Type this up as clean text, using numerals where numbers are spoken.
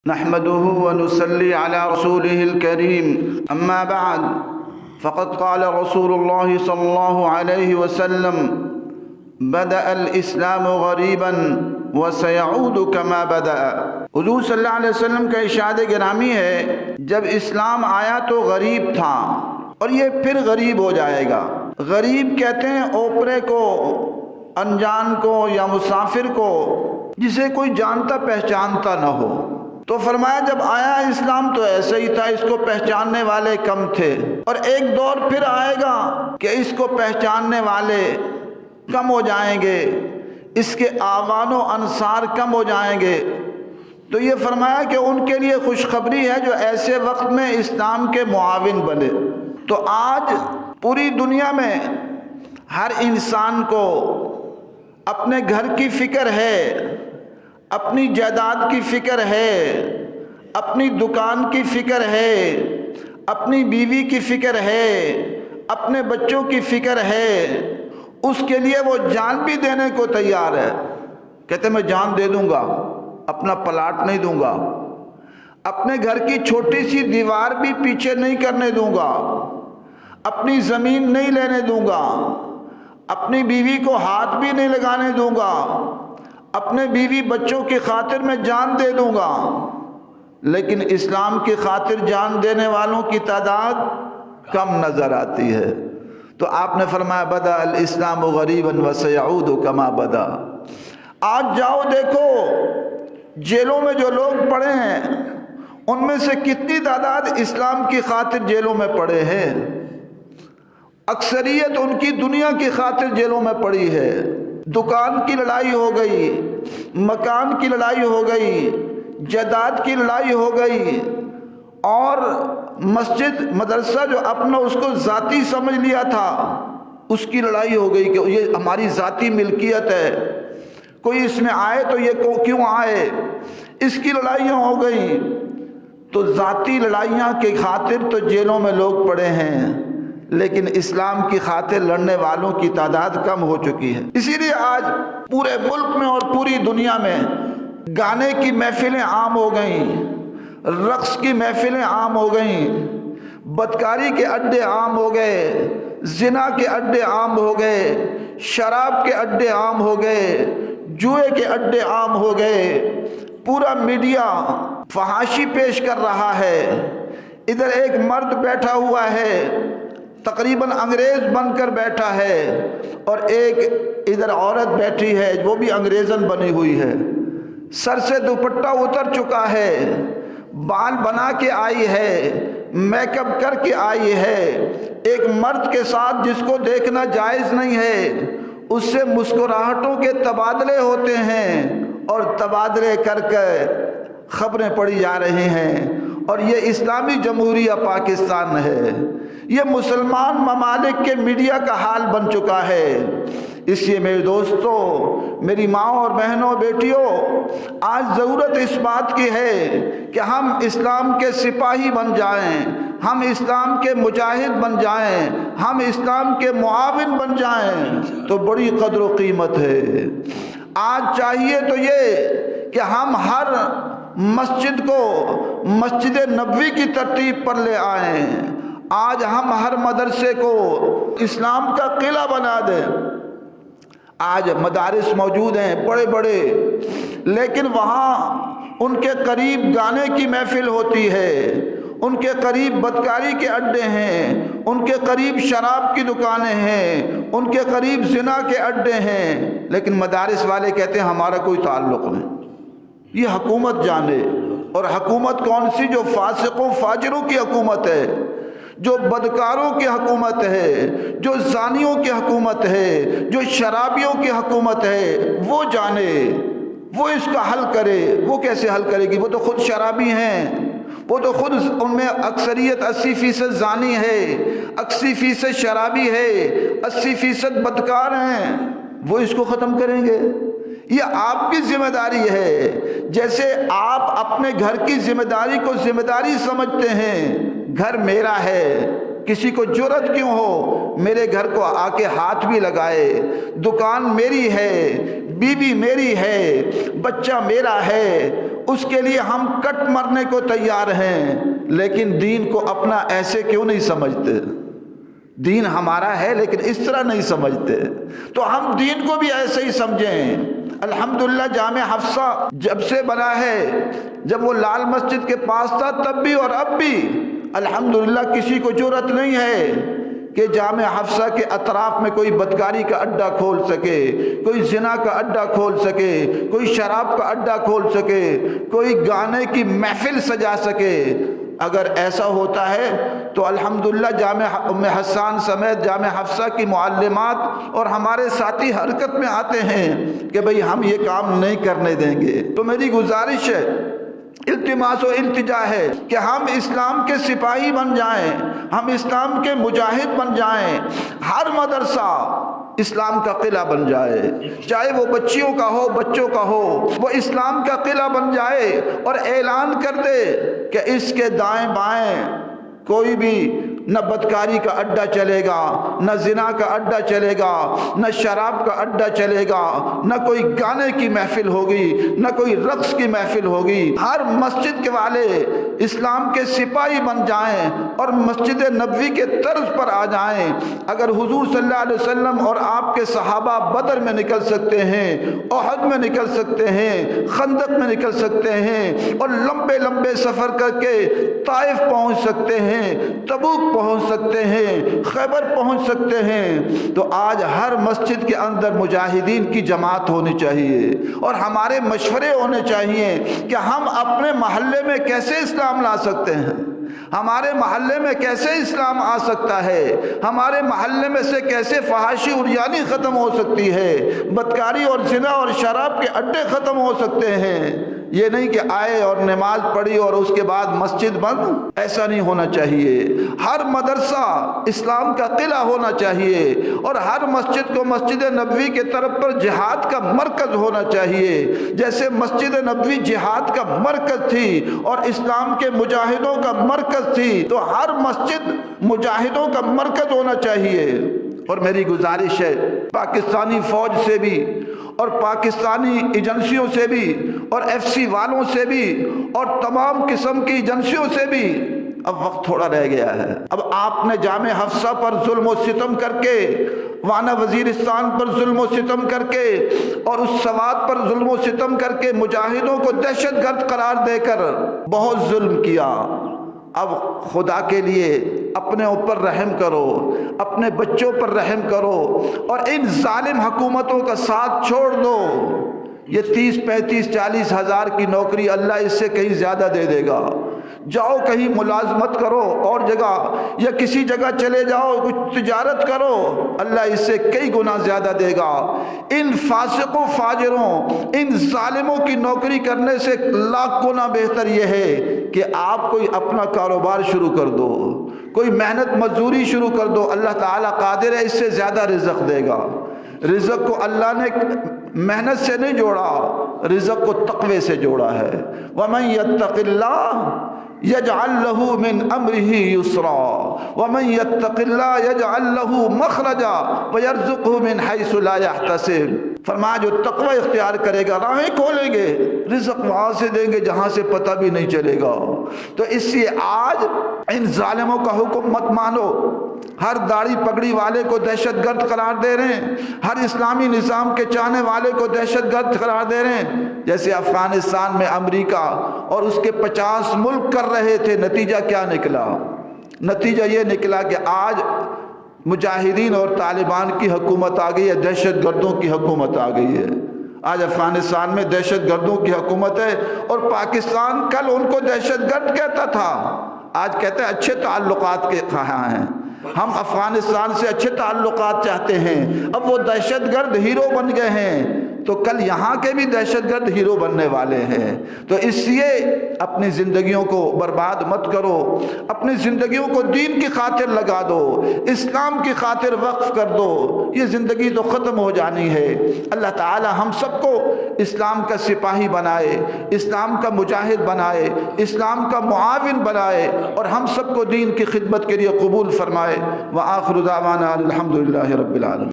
نحمده ونصلي على رسوله الكريم أما بعد فقد قال رسول الله صلى الله عليه وسلم بدأ الإسلام غريبا وسيعود كما بدأ۔ حضور صلی اللہ علیہ وسلم کا ارشاد گرامی ہے، جب اسلام آیا تو غریب تھا اور یہ پھر غریب ہو جائے گا۔ غریب کہتے ہیں اوپرے کو، انجان کو یا مسافر کو جسے کوئی جانتا پہچانتا نہ ہو۔ تو فرمایا جب آیا اسلام تو ایسا ہی تھا، اس کو پہچاننے والے کم تھے، اور ایک دور پھر آئے گا کہ اس کو پہچاننے والے کم ہو جائیں گے، اس کے آوان و انصار کم ہو جائیں گے۔ تو یہ فرمایا کہ ان کے لیے خوشخبری ہے جو ایسے وقت میں اسلام کے معاون بنے۔ تو آج پوری دنیا میں ہر انسان کو اپنے گھر کی فکر ہے، اپنی جائیداد کی فکر ہے، اپنی دکان کی فکر ہے، اپنی بیوی کی فکر ہے، اپنے بچوں کی فکر ہے۔ اس کے لیے وہ جان بھی دینے کو تیار ہے، کہتے میں جان دے دوں گا، اپنا پلاٹ نہیں دوں گا، اپنے گھر کی چھوٹی سی دیوار بھی پیچھے نہیں کرنے دوں گا، اپنی زمین نہیں لینے دوں گا، اپنی بیوی کو ہاتھ بھی نہیں لگانے دوں گا، اپنے بیوی بچوں کی خاطر میں جان دے دوں گا۔ لیکن اسلام کی خاطر جان دینے والوں کی تعداد کم نظر آتی ہے۔ تو آپ نے فرمایا بدأ الاسلام غریبا وسیعود کما بدا۔ آج جاؤ دیکھو جیلوں میں جو لوگ پڑے ہیں ان میں سے کتنی تعداد اسلام کی خاطر جیلوں میں پڑے ہیں۔ اکثریت ان کی دنیا کی خاطر جیلوں میں پڑی ہے۔ دکان کی لڑائی ہو گئی، مکان کی لڑائی ہو گئی، جائیداد کی لڑائی ہو گئی، اور مسجد مدرسہ جو اپنا اس کو ذاتی سمجھ لیا تھا اس کی لڑائی ہو گئی کہ یہ ہماری ذاتی ملکیت ہے، کوئی اس میں آئے تو یہ کیوں آئے، اس کی لڑائیاں ہو گئی۔ تو ذاتی لڑائیاں کی خاطر تو جیلوں میں لوگ پڑے ہیں، لیکن اسلام کی خاطر لڑنے والوں کی تعداد کم ہو چکی ہے۔ اسی لیے آج پورے ملک میں اور پوری دنیا میں گانے کی محفلیں عام ہو گئیں، رقص کی محفلیں عام ہو گئیں، بدکاری کے اڈے عام ہو گئے، زنا کے اڈے عام ہو گئے، شراب کے اڈے عام ہو گئے، جوئے کے اڈے عام ہو گئے۔ پورا میڈیا فحاشی پیش کر رہا ہے۔ ادھر ایک مرد بیٹھا ہوا ہے تقریباً انگریز بن کر بیٹھا ہے، اور ایک ادھر عورت بیٹھی ہے وہ بھی انگریزن بنی ہوئی ہے، سر سے دوپٹہ اتر چکا ہے، بال بنا کے آئی ہے، میک اپ کر کے آئی ہے۔ ایک مرد کے ساتھ جس کو دیکھنا جائز نہیں ہے اس سے مسکراہٹوں کے تبادلے ہوتے ہیں، اور تبادلے کر کے خبریں پڑھی جا رہی ہیں۔ اور یہ اسلامی جمہوریہ پاکستان ہے، یہ مسلمان ممالک کے میڈیا کا حال بن چکا ہے۔ اس لیے میرے دوستو، میری ماں اور بہنوں، بیٹیوں، آج ضرورت اس بات کی ہے کہ ہم اسلام کے سپاہی بن جائیں، ہم اسلام کے مجاہد بن جائیں، ہم اسلام کے معاون بن جائیں، تو بڑی قدر و قیمت ہے۔ آج چاہیے تو یہ کہ ہم ہر مسجد کو مسجد نبوی کی ترتیب پر لے آئیں، آج ہم ہر مدرسے کو اسلام کا قلعہ بنا دیں۔ آج مدارس موجود ہیں بڑے بڑے، لیکن وہاں ان کے قریب گانے کی محفل ہوتی ہے، ان کے قریب بدکاری کے اڈے ہیں، ان کے قریب شراب کی دکانیں ہیں، ان کے قریب زنا کے اڈے ہیں، لیکن مدارس والے کہتے ہیں ہمارا کوئی تعلق نہیں۔ یہ حکومت جانے، اور حکومت کون سی؟ جو فاسقوں فاجروں کی حکومت ہے، جو بدکاروں کی حکومت ہے، جو زانیوں کی حکومت ہے، جو شرابیوں کی حکومت ہے، وہ جانے، وہ اس کا حل کرے۔ وہ کیسے حل کرے گی؟ وہ تو خود شرابی ہیں، وہ تو خود ان میں اکثریت 80% زانی ہے، 80% شرابی ہے، 80% بدکار ہیں، وہ اس کو ختم کریں گے؟ یہ آپ کی ذمہ داری ہے۔ جیسے آپ اپنے گھر کی ذمہ داری کو ذمہ داری سمجھتے ہیں، گھر میرا ہے، کسی کو جرأت کیوں ہو میرے گھر کو آ کے ہاتھ بھی لگائے، دکان میری ہے، بیوی میری ہے، بچہ میرا ہے، اس کے لیے ہم کٹ مرنے کو تیار ہیں، لیکن دین کو اپنا ایسے کیوں نہیں سمجھتے؟ دین ہمارا ہے لیکن اس طرح نہیں سمجھتے، تو ہم دین کو بھی ایسے ہی سمجھیں۔ الحمدللہ جامع حفصہ جب سے بنا ہے، جب وہ لال مسجد کے پاس تھا تب بھی اور اب بھی الحمدللہ کسی کو جرأت نہیں ہے کہ جامع حفصہ کے اطراف میں کوئی بدکاری کا اڈا کھول سکے، کوئی زنا کا اڈا کھول سکے، کوئی شراب کا اڈا کھول سکے، کوئی گانے کی محفل سجا سکے۔ اگر ایسا ہوتا ہے تو الحمدللہ جامع ام حسان سمیت جامع حفصہ کی معلمات اور ہمارے ساتھی حرکت میں آتے ہیں کہ بھئی ہم یہ کام نہیں کرنے دیں گے۔ تو میری گزارش ہے، التماس و التجا ہے کہ ہم اسلام کے سپاہی بن جائیں، ہم اسلام کے مجاہد بن جائیں، ہر مدرسہ اسلام کا قلعہ بن جائے، چاہے وہ بچیوں کا ہو بچوں کا ہو، وہ اسلام کا قلعہ بن جائے اور اعلان کر دے کہ اس کے دائیں بائیں کوئی بھی نہ بدکاری کا اڈا چلے گا، نہ زنا کا اڈا چلے گا، نہ شراب کا اڈا چلے گا، نہ کوئی گانے کی محفل ہوگی، نہ کوئی رقص کی محفل ہوگی۔ ہر مسجد کے والے اسلام کے سپاہی بن جائیں اور مسجد نبوی کے طرز پر آ جائیں۔ اگر حضور صلی اللہ علیہ وسلم اور آپ کے صحابہ بدر میں نکل سکتے ہیں، احد میں نکل سکتے ہیں، خندق میں نکل سکتے ہیں اور لمبے لمبے سفر کر کے طائف پہنچ سکتے ہیں، تبوک پہنچ سکتے ہیں، خیبر پہنچ سکتے ہیں، تو آج ہر مسجد کے اندر مجاہدین کی جماعت ہونی چاہیے اور ہمارے مشورے ہونے چاہیے کہ ہم اپنے محلے میں کیسے اسلام لا سکتے ہیں، ہمارے محلے میں کیسے اسلام آ سکتا ہے، ہمارے محلے میں سے کیسے فحاشی عریانی ختم ہو سکتی ہے، بدکاری اور زنا اور شراب کے اڈے ختم ہو سکتے ہیں۔ یہ نہیں کہ آئے اور نماز پڑھی اور اس کے بعد مسجد بند، ایسا نہیں ہونا چاہیے۔ ہر مدرسہ اسلام کا قلعہ ہونا چاہیے اور ہر مسجد کو مسجد نبوی کے طرف پر جہاد کا مرکز ہونا چاہیے۔ جیسے مسجد نبوی جہاد کا مرکز تھی اور اسلام کے مجاہدوں کا مرکز تھی، تو ہر مسجد مجاہدوں کا مرکز ہونا چاہیے۔ اور میری گزارش ہے پاکستانی فوج سے بھی اور پاکستانی ایجنسیوں سے بھی اور ایف سی والوں سے بھی اور تمام قسم کی ایجنسیوں سے بھی، اب وقت تھوڑا رہ گیا ہے۔ اب آپ نے جامع حفصہ پر ظلم و ستم کر کے، وانا وزیرستان پر ظلم و ستم کر کے اور اس سوات پر ظلم و ستم کر کے مجاہدوں کو دہشت گرد قرار دے کر بہت ظلم کیا۔ اب خدا کے لیے اپنے اوپر رحم کرو، اپنے بچوں پر رحم کرو اور ان ظالم حکومتوں کا ساتھ چھوڑ دو۔ یہ 30 35 40 ہزار کی نوکری اللہ اس سے کہیں زیادہ دے دے گا۔ جاؤ کہیں ملازمت کرو اور جگہ، یا کسی جگہ چلے جاؤ کچھ تجارت کرو، اللہ اس سے کئی گنا زیادہ دے گا۔ ان فاسقوں فاجروں، ان ظالموں کی نوکری کرنے سے لاکھ گنا بہتر یہ ہے کہ آپ کوئی اپنا کاروبار شروع کر دو، کوئی محنت مزدوری شروع کر دو، اللہ تعالیٰ قادر ہے اس سے زیادہ رزق دے گا۔ رزق کو اللہ نے محنت سے نہیں جوڑا، رزق کو تقوی سے جوڑا ہے۔ وَمَن يَتَّقِ اللَّهَ يَجْعَلْ لَهُ مِنْ أَمْرِهِ يُسْرًا وَمَن يَتَّقِ اللَّهَ يَجْعَلْ لَهُ مَخْرَجًا وَيَرْزُقْهُ مِنْ حَيْثُ لَا يَحْتَسِبُ۔ فرمایا جو تقوی اختیار کرے گا راہیں کھولیں گے، رزق وہاں سے دیں گے جہاں سے پتہ بھی نہیں چلے گا۔ تو اس لیے آج ان ظالموں کا حکم مت مانو۔ ہر داڑھی پگڑی والے کو دہشت گرد قرار دے رہے ہیں، ہر اسلامی نظام کے چاہنے والے کو دہشت گرد قرار دے رہے ہیں۔ جیسے افغانستان میں امریکہ اور اس کے 50 ملک کر رہے تھے، نتیجہ کیا نکلا؟ نتیجہ یہ نکلا کہ آج مجاہدین اور طالبان کی حکومت آ گئی ہے، دہشت گردوں کی حکومت آ گئی ہے۔ آج افغانستان میں دہشت گردوں کی حکومت ہے اور پاکستان کل ان کو دہشت گرد کہتا تھا، آج کہتے ہیں اچھے تعلقات کے خواہاں ہیں، ہم افغانستان سے اچھے تعلقات چاہتے ہیں۔ اب وہ دہشت گرد ہیرو بن گئے ہیں تو کل یہاں کے بھی دہشت گرد ہیرو بننے والے ہیں۔ تو اس لیے اپنی زندگیوں کو برباد مت کرو، اپنی زندگیوں کو دین کی خاطر لگا دو، اسلام کی خاطر وقف کر دو۔ یہ زندگی تو ختم ہو جانی ہے۔ اللہ تعالی ہم سب کو اسلام کا سپاہی بنائے، اسلام کا مجاہد بنائے، اسلام کا معاون بنائے اور ہم سب کو دین کی خدمت کے لیے قبول فرمائے۔ وآخر دعوانا الحمدللہ رب العالمین۔